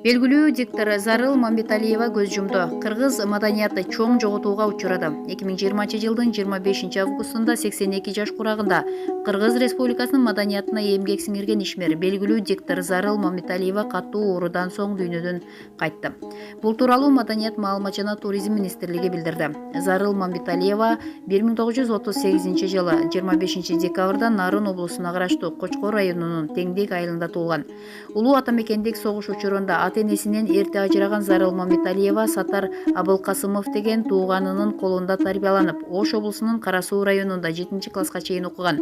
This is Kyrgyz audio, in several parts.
Белгилүү диктор Зарыл Мамбеталиева көз жумду. Кыргыз маданияты чоң жоготууга учурады. 2020-жылдын 25 августунда 82 жаш курагында Кыргыз Республикасынын маданиятына эмгек сиңирген ишмер белгилүү диктор Зарыл Мамбеталиева катуу оорудан соң дүйнөдөн кайтты. Бул тууралуу Маданият, маалымат жана туризм министрлиги билдирди. Зарыл Мамбеталиева 1938-жылы 25 декабрда Нарын облусуна караштуу Кочкор районунун Теңдик айылында туулган. Улуу атамекендик согуш учурунда ата-энесинен эрте ажыраган Зарыл Мамбеталиева Сатар Абылкасымов деген тууганынын колунда тарбияланып, Ош облусунун Кара Суу районунда 7-класска чейин окуган.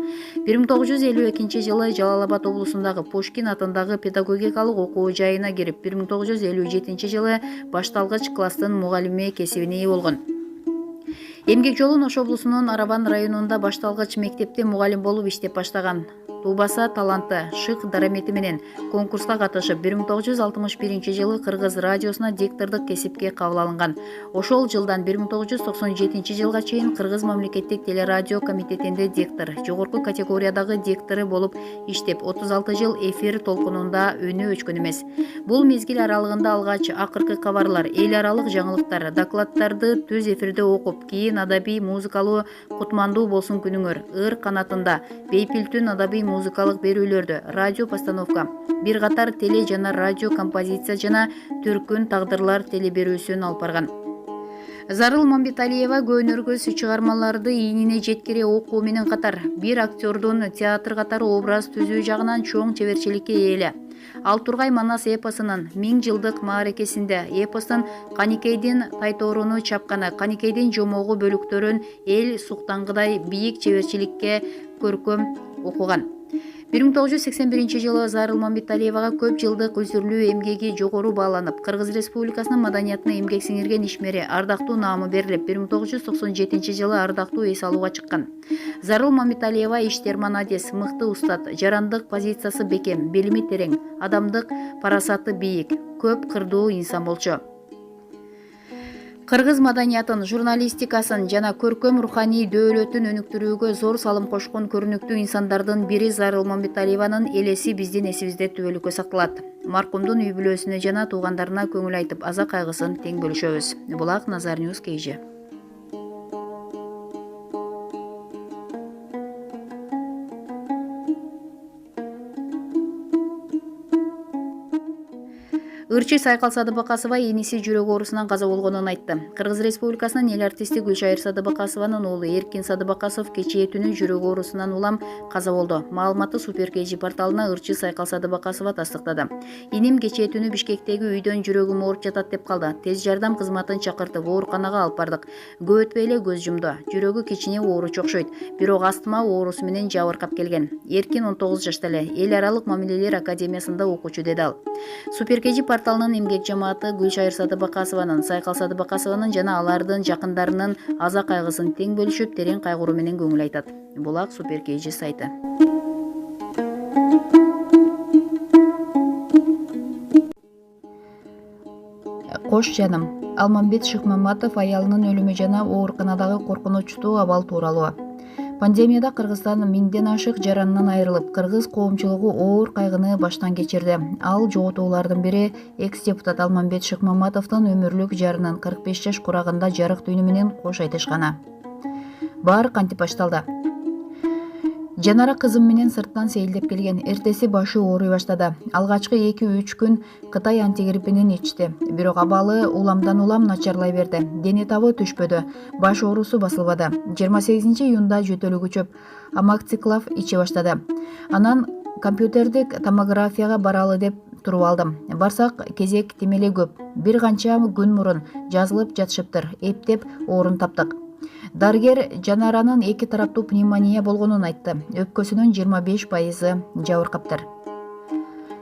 1952-жылы Жалал-Абад облусундагы Пушкин атындагы педагогикалык окуу жайына кирип, 1957-жылы башталгыч класстын мугалими кесибине ээ болгон. Эмгек жолун Ош облусунун Арабан районунда башталгыч мектепте мугалим болуп иштеп баштаган. Туубаса таланты, шык дарамети менен конкурска катышып, 1961-жылы Кыргыз радиосуна диктордук кесипке кабыл алынган. Ошол жылдан 1997-жылга чейин Кыргыз мамлекеттик телерадио комитетинде диктор, жогорку категориядагы диктору болуп иштеп, 36 жыл эфир толкунунда өнү өчкөн эмес. Бул мезгил аралыгында алгач акыркы кабарлар, эл аралык жаңылыктар, докладдарды түз эфирде окуп, кийин адабий музыкалуу кутмандуу болсун күнүңөр, ыр канатында, бейпилтүн адабий музыкалык берүүлөрдө, радио постановка, бир катар теле жана радио композиция жана Түркүн тагдырлар телеберүүсүн алып барган. Зарыл Мамбеталиева көөнөргөс чыгармаларды ийнине жеткире окуу менен катар, бир актёрдун театр катары образ түзүү жагынан чоң чеберчиликке ээле. Ал Тургай Манас эпосунун 1000 жылдык мааракесинде эпостун Каникейдин тайтооруну чапканы, Каникейдин жомогу бөлүктөрүн эл суктангыдай бийик чеберчиликке көркөм окуган. 1981-жылы Зарыл Мамбеталиевага көп жылдык үзүрлүү эмгеги жогору бааланып, Кыргыз Республикасынын маданиятына эмгек сиңирген ишмери ардактуу наамы берилип, 1997-жылы ардактуу эс алууга чыккан. Зарыл Мамбеталиева иштерман адес, мыкты устат, жарандык позициясы бекем, билими терең, адамдык парасаты бийик, көп кырдуу инсан болчу. Кыргыз маданиятын, журналистикасын жана көркөм руханий дөөлөтүн өнүктүрүүгө зор салым кошкон көрүнүктүү инсандардын бири Зарыл Мамбеталиеванын элеси биздин эсибизде түбөлүккө сакталат. Маркумдун үй бүлөсүнө жана туугандарына көңүл айтып, аза кайгысын тең бөлүшөбүз. Булак Назар Ньюс KG. Ырчы Сайкал Садыбакасова эниси жүрөк оорусунан каза болгонун айтты. Кыргыз Республикасынын эл артисти Гүлшайыр Садыбакасованын уулу Эркин Садыбакасов кечээ түнү жүрөк оорусунан улам каза болду. Маалыматты Супер KG порталына Ырчы Сайкал Садыбакасова тастыктады. Иним кечээ түнү Бишкектеги үйдөн жүрөгүм ооруп жатат деп калды. Тез жардам кызматын чакыртып, ооруканага алып бардык. Көп өтпөй эле көз жумду. Жүрөгү кичине ооручу окшойт. Бирок астма оорусу менен жабыркап келген. Эркин 19 жашта эле, эл аралык мамилелер академиясында окуучу деди ал. Супер KG порталынын эмгек жамааты Гүлшайыр Садыбакасованын, Сайкал Садыбакасованын жана алардын жакындарынын аза кайгысын тең бөлүшүп, терең кайгыруу менен көңүл айтат. Булак Супер KG сайты. Кош жаным. Алмамбет Шыкмаматов аялынын өлүмү жана ооруканадагы коркунучтуу абал тууралуу. Пандемияда Кыргызстан 1000ден ашык жаранынан айрылып, кыргыз коомчулугу оор кайгыны баштан кечирди. Ал жоготуулардын бири экс-депутат Алмамбет Шыкмаматовдун өмүрлүк жарынын 45 жаш курагында жарык дүйнө менен кош айтышканы. Баары кантип башталды? Жанара кызым менен сырттан сейилдеп келген. Эртеси башы ооруй баштады. Алгачкы 2-3 күн Кытай антигриппинин ичти. Бирок абалы уламдан улам начарлай берди. Дене табы түшпөдү. Баш оорусу басылбады. 28 июнда жөтөлүгү чөп амокциклав иче баштады. Анан компьютердик томографияга баралы деп туруп алдым. Барсак кезек тимеле көп. Бир канча күн мурун жазылып жатышыптыр. Эптеп орун таптык. Дарыгер Жанаранын 2 тараптуу пневмония болгонун айтты. Өпкөсүнүн 25% жабыркаптыр.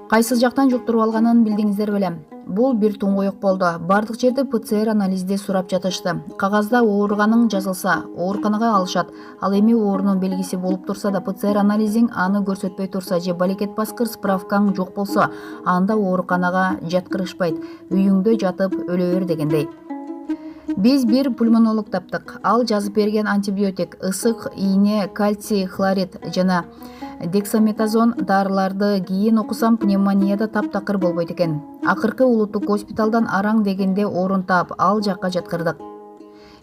Кайсы жактан жуктуруп алганын билдиңиздер белем. Бул бир туңгуюк болду. Бардык жерде ПЦР анализде сурап жатышты. Кагазда ооруганың жазылса, ооруканага алышат. Ал эми оорунун белгиси болуп турса да ПЦР анализиң аны көрсөтпөй турса же балекет баскыр справкаң жок болсо, анда ооруканага жаткырышпайт. Үйүңдө жатып өлө бер дегендей. Биз бир пульмонолог таптык. Ал жазып берген антибиотик, ысык ийне, кальций хлорид жана Дексаметазон дарыларды кийин окусам пневмонияда таптакыр болбойт экен. Акыркы улуттук госпиталдан араң дегенде орун таап, ал жакка жаткырдык.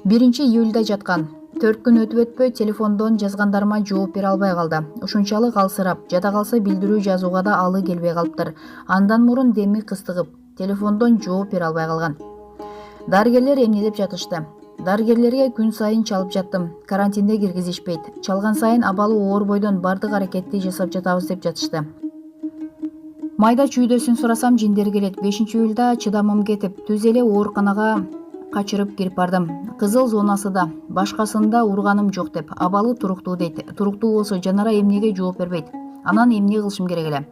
1-июлда жаткан. 4 күн өтүп телефондон жазгандарыма жооп бере албай калды. Ушунчалык алсырап, жада калса билдирүү жазууга да алы келбей калыптыр. Андан мурун деми кыстыгып, телефондон жооп бере албай калган. Дарыгерлер эмне деп жатышты? Дарыгерлерге күн сайын чалып жаттым. Карантинде киргизишпейт. Чалган сайын абалы оор бойдон бардык аракетти жасап жатабыз деп жатышты. Майда чүйдөсүн сурасам жиндер келет. 5-июлда чыдамым кетип, түз эле ооруканага качырып кирип бардым. Кызыл зонасында, башкасында урганым жок деп. Абалы туруктуу дейт. Туруктуу болсо Жанара эмнеге жооп бербейт? Анан эмне кылышым керек эле?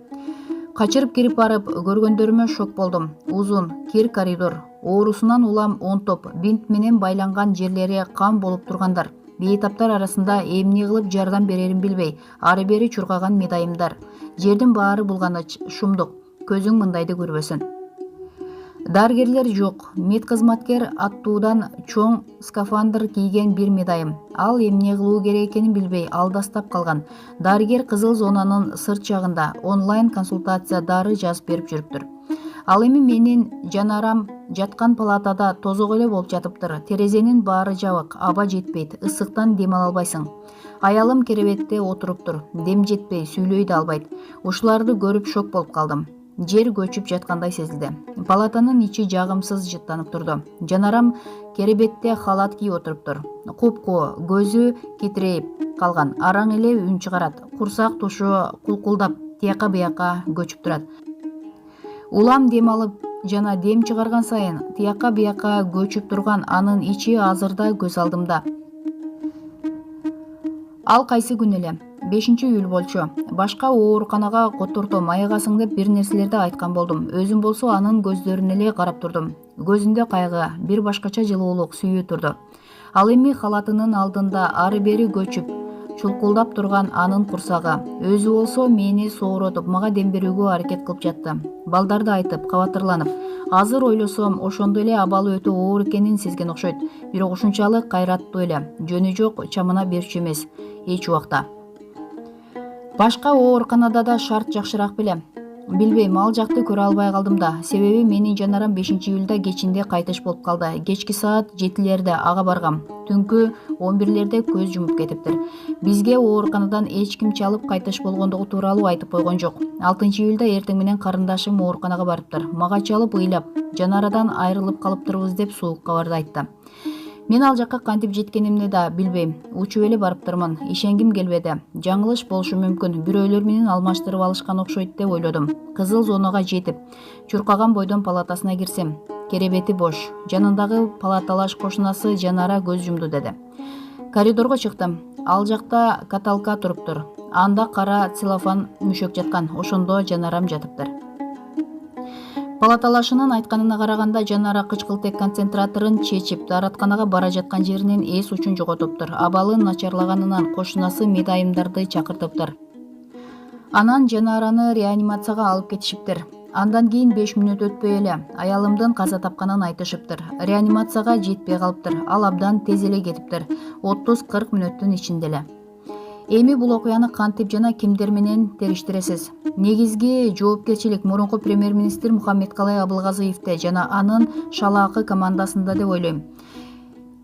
Качырып кирип барып, көргөндөрүмө шок болдум. Узун, кир коридор. Оорусунан улам 10 топ, бинт менен байланган жерлери кан болуп тургандар. Бейтаптар арасында эмне кылып жардам берерин билбей, ары бери чуркаган медайымдар. Жердин баары булганыч, шумдук. Көзүң мындайды көрбөсүн. Дарыгерлер жок. Медкызматкер аттуудан чоң скафандр кийген бир медайым. Ал эмне кылуу керек экенин билбей алдастап калган. Дарыгер кызыл зонанын сырт жагында онлайн консультация дары жазып берип жүрүптүр. Ал эми менин Жанарам жаткан палатада тозок эле болуп жатыптыр. Терезенин баары жабык, аба жетпейт, ысыктан дем ала албайсың. Аялым керебетте отуруптур, дем жетпей, сүйлөй да албайт. Ушуларды көрүп шок болуп калдым. Жер көчүп жаткандай сезилди. Палатанын ичи жагымсыз жыттанып турду. Жанарам керебетте халат кийип отуруптур. Купку, көзү китирейип калган, араң эле үн чыгарат. Курсак тушу кулкулдап, тияка бияка көчүп турат. Улам дем алып жана дем чыгарган сайын тияка бияка көчүп турган анын ичи азырда көз алдымда. Ал кайсы күн эле? 5-июль болчу. Башка ооруканага котуртом, айыгасың деп бир нерселерди айткан болдум. Өзүм болсо анын көздөрүнө эле карап турдум. Көзүндө кайгы, бир башкача жылуулук, сүйүү турду. Ал эми халатынын алдында ары бери көчүп, чулкулдап турган анын курсагы. Өзү болсо мени сооротуп, мага дем берүүгө аракет кылып жатты. Балдарды айтып, кабатырланып. Азыр ойлосом, ошондо эле абалы өтө оор экенин сезген окшойт. Бирок ушунчалык кайраттуу эле. Жөнү жок, чамына берчү эмес. Эч убакта. Башка ооруканада да шарт жакшыраак беле. Билбейм, ал жакты көрө албай калдым да. Себеби менин Жанарам 5-июлда кечинде кайтыш болуп калды. Кечки саат 7-лерде ага баргам. Түнкү 11-лерде көз жумуп кетиптир. Бизге ооруканадан эч ким чалып кайтыш болгондугу тууралуу айтып койгон жок. 6-июлда эртең менен карындашым ооруканага барыптыр. Мага чалып ыйлап, Жанарадан айрылып калыптырбыз деп суук кабарды айтты. Мен ал жакка кантип жеткенимди да билбейм. Учуп эле барыптырмын. Ишенгим келбеди. Жаңылыш болушу мүмкүн. Бирөөлөр менен алмаштырып алышкан окшойт деп ойлодум. Кызыл зонага жетип, чуркаган бойдон палатасына кирсем, керебети бош. Жанындагы палаталаш кошунасы Жанара көз жумду деди. Коридорго чыктым. Ал жакта каталка туруптур. Анда кара целлофан мүшөк жаткан. Ошондо Жанарам жатыптыр. Палаталашынын айтканына караганда Жанара кычкылтек концентраторун чечип, дааратканага бара жаткан жеринен эс учун жоготуптур. Абалы начарлаганынан кошунасы медайымдарды чакыртыптыр. Анан Жанараны реанимацияга алып кетишиптир. Андан кийин 5 мүнөт өтпөй эле аялымдын каза тапканын айтышыптыр. Реанимацияга жетпей калыптыр. Ал абдан тез эле кетиптир. 30-40 мүнөттүн ичинде эле. Эми бул окуяны кантип жана кимдер менен териштиресиз? Негизги жоопкерчилик мурунку премьер-министр Мухаммедкалай Абылгазиевде жана анын шалаакы командасында деп ойлойм.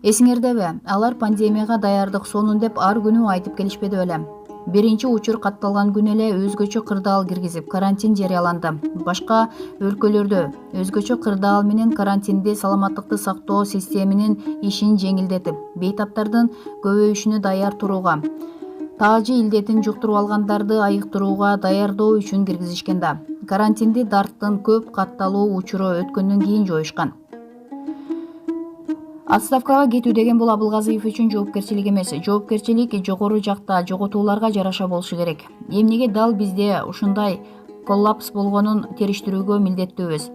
Эсиңердеби, алар пандемияга даярдык сонун деп ар күнү айтып келишпеди беле. Биринчи учур катталган күнү эле өзгөчө кырдаал киргизип, карантин жарыяланды. Башка өлкөлөрдө өзгөчө кырдаал менен карантинди саламаттыкты сактоо системинин ишин жеңилдетип, бейтаптардын көбөйүшүнө даяр турууга, таажы илдетин жуктуруп алгандарды айыктырууга даярдоо үчүн киргизишкен да. Карантинди дарттын көп катталуу учуру өткөндөн кийин жоюшкан. Отставкага кетүү деген бул Абылгазиев үчүн жоопкерчилик эмес. Жоопкерчилик жогору жакта жоготууларга жараша болушу керек. Эмнеге дал бизде ушундай коллапс болгонун териштирүүгө милдеттүүбүз.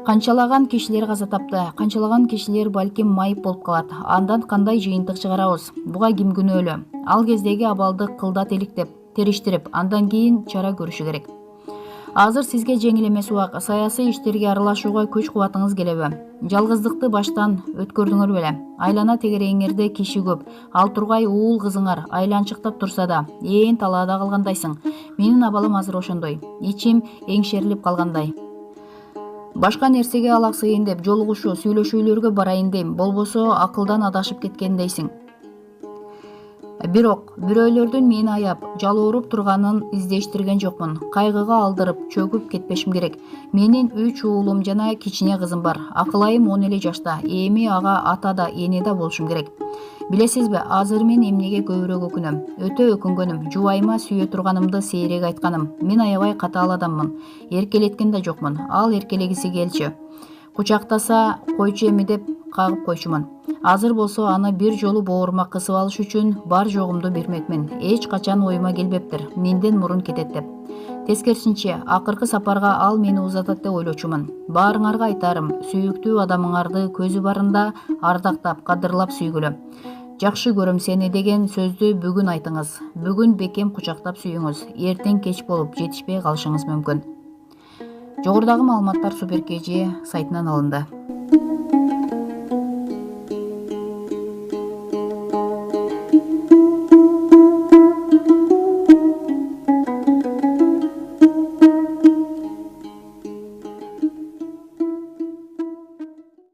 Канчалаган кишилер каза тапты, канчалаган кишилер балким майып болуп калат. Андан кандай жыйынтык чыгарабыз? Буга ким күнөөлүү? Ал кездеги абалды кылдат элик деп териштирип, андан кийин чара көрүшү керек. Азыр сизге жеңил эмес убак. Саясий иштерге аралашууга күч кубатыңыз келеби? Жалгыздыкты баштан өткөрдүңөр беле? Айлана тегереңерде киши көп. Ал тургай уул кызыңар айланчыктап турса да, ээн талаада калгандайсың. Менин абалым азыр ошондой. Ичим эңшерилип калгандай. Башка нерсеге алаксыйын деп жолугушуу, сүйлөшүүлөргө барайын дейм. Болбосо акылдан адашып кеткендейсиң. Бирок бирөөлөрдүн мени аяп, жалооруп турганын издештирген жокмун. Кайгыга алдырып, чөгүп кетпешим керек. Менин 3 уулум жана кичине кызым бар. Акылайым 10 эле жашта. Эми ага ата да, эне да болушум керек. Билесизби, азыр мен эмнеге көбүрөөк өкүнөм? Өтө өкүнгөнүм. Жубайыма сүйө турганымды сейрек айтканым. Мен аябай катаал адаммын. Эркелеткен да жокмун. Ал эркелегиси келчү. Кучактаса койчу эми деп кагып койчумун. Азыр болсо аны бир жолу боорума кысып алыш үчүн бар жогумду бермекмин. Эч качан оюма келбептир, менден мурун кетет деп. Тескерисинче, акыркы сапарга ал мени узатат деп ойлочумун. Баарыңарга айтарым, сүйүктүү адамыңарды көзү барында ардактап, кадырлап сүйгүлө. Жакшы көрөм сени деген сөздү бүгүн айтыңыз. Бүгүн бекем кучактап сүйүңүз. Эртең кеч болуп жетишпей калышыңыз мүмкүн. Жогорудагы маалыматтар Супер KG сайтынан алынды.